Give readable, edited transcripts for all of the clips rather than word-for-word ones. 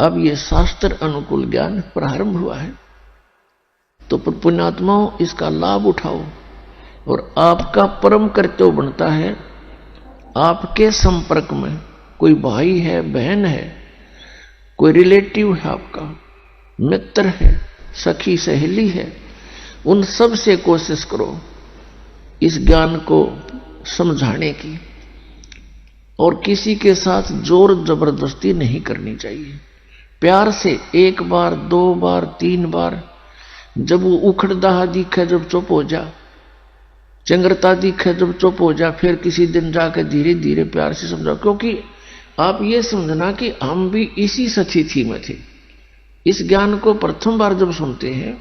अब ये शास्त्र अनुकूल ज्ञान प्रारंभ हुआ है, तो पुण्यात्माओं इसका लाभ उठाओ। और आपका परम कर्तव्य बनता है, आपके संपर्क में कोई भाई है, बहन है, कोई रिलेटिव है, आपका मित्र है, सखी सहेली है, उन सब से कोशिश करो इस ज्ञान को समझाने की। और किसी के साथ जोर जबरदस्ती नहीं करनी चाहिए। प्यार से 1 बार 2 बार 3 बार, जब वो उखड़दाहा दिखे जब चुप हो जा, चंगरता दिखे जब चुप हो जा, फिर किसी दिन जाकर धीरे धीरे प्यार से समझाओ। क्योंकि आप ये समझना कि हम भी इसी स्थिति में थे। इस ज्ञान को प्रथम बार जब सुनते हैं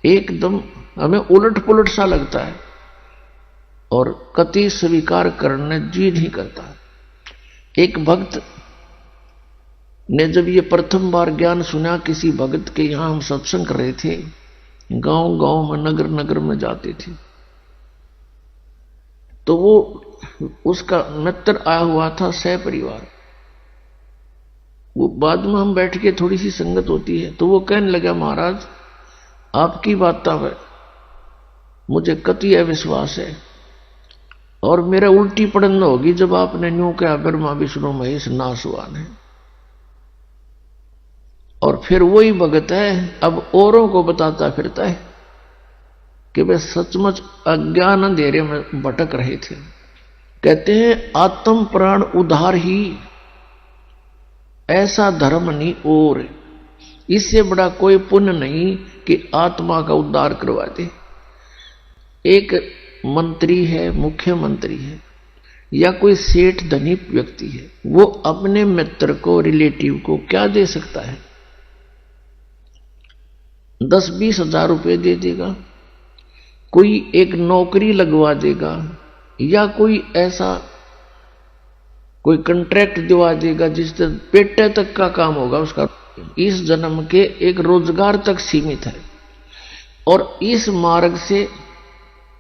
एकदम हमें उलट पुलट सा लगता है और कति स्वीकार करने जी नहीं करता। एक भक्त ने जब ये प्रथम बार ज्ञान सुना, किसी भगत के यहां हम सत्संग कर रहे थे, गांव गांव में नगर नगर में जाते थे, तो वो उसका मित्र आया हुआ था सह परिवार। वो बाद में हम बैठ के थोड़ी सी संगत होती है, तो वो कहने लगा, महाराज आपकी बातों में मुझे कति अविश्वास है और मेरा उल्टी पड़न होगी जब आपने न्यू कहा ब्रह्मा विष्णु महेश नासवान है। और फिर वही भगत है अब औरों को बताता फिरता है कि वे सचमुच अज्ञान अंधेरे में भटक रहे थे। कहते हैं आत्म प्राण उद्धार ही ऐसा धर्म नहीं, और इससे बड़ा कोई पुण्य नहीं कि आत्मा का उद्धार करवा दे। एक मंत्री है, मुख्यमंत्री है, या कोई सेठ धनी व्यक्ति है, वो अपने मित्र को, रिलेटिव को क्या दे सकता है? 10-20 हजार रुपए दे देगा, कोई एक नौकरी लगवा देगा, या कोई ऐसा कोई कॉन्ट्रैक्ट दिवा देगा जिससे पेटे तक का काम होगा उसका, इस जन्म के एक रोजगार तक सीमित है। और इस मार्ग से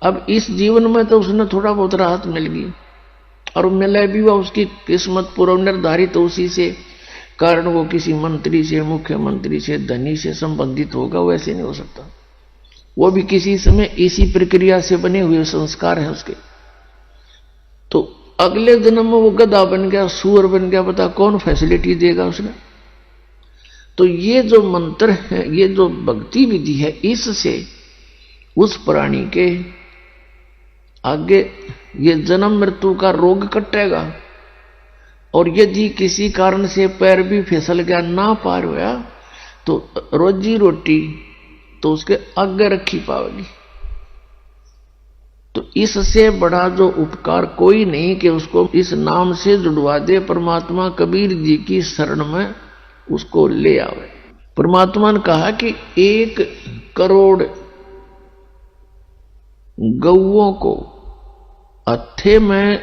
अब इस जीवन में तो उसने थोड़ा बहुत राहत मिल गई, और मिले भी हुआ उसकी किस्मत पूर्व निर्धारित, तो उसी से कारण वो किसी मंत्री से, मुख्यमंत्री से, धनी से संबंधित होगा। वैसे नहीं हो सकता, वो भी किसी समय इसी प्रक्रिया से बने हुए संस्कार हैं उसके। तो अगले जन्म में वो गधा बन गया, सूअर बन गया, पता कौन फैसिलिटी देगा उसने। तो ये जो मंत्र है, ये जो भक्ति विधि है, इससे उस प्राणी के आगे ये जन्म मृत्यु का रोग कटेगा। और यदि किसी कारण से पैर भी फिसल गया, ना पार हुआ, तो रोजी रोटी तो उसके आगे रखी पाएगी। तो इससे बड़ा जो उपकार कोई नहीं कि उसको इस नाम से जुड़वा दे। परमात्मा कबीर जी की शरण में उसको ले आवे। परमात्मा ने कहा कि 1 करोड़ गौओं को हत्थे में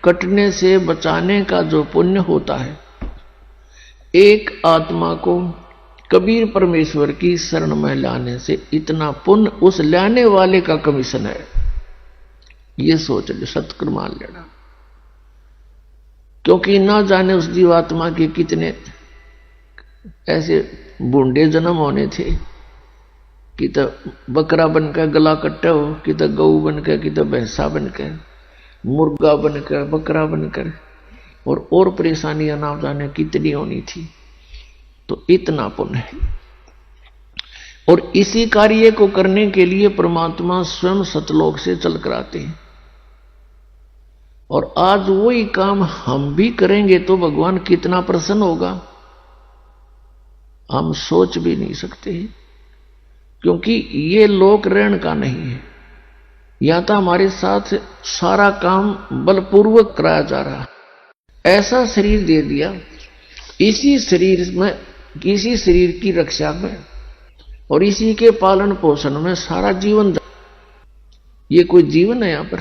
कटने से बचाने का जो पुण्य होता है, एक आत्मा को कबीर परमेश्वर की शरण में लाने से इतना पुण्य उस लाने वाले का कमीशन है। ये सोच ले, सत्कर मान लेना। क्योंकि ना जाने उस जीवात्मा के कितने ऐसे बूंदे जन्म होने थे कि तो बकरा बनकर गला कट्टा हो, कि तो गऊ बनकर, कि तो भैंसा बनकर, मुर्गा बनकर, बकरा बनकर, और परेशानियां ना जाने कितनी होनी थी। तो इतना पुण्य है। और इसी कार्य को करने के लिए परमात्मा स्वयं सतलोक से चल कर आते हैं। और आज वही काम हम भी करेंगे तो भगवान कितना प्रसन्न होगा, हम सोच भी नहीं सकते। क्योंकि ये लोक ऋण का नहीं है, या तो हमारे साथ सारा काम बलपूर्वक कराया जा रहा है। ऐसा शरीर दे दिया, इसी शरीर में, इसी शरीर की रक्षा में और इसी के पालन पोषण में सारा जीवन। ये कोई जीवन है यहां पर?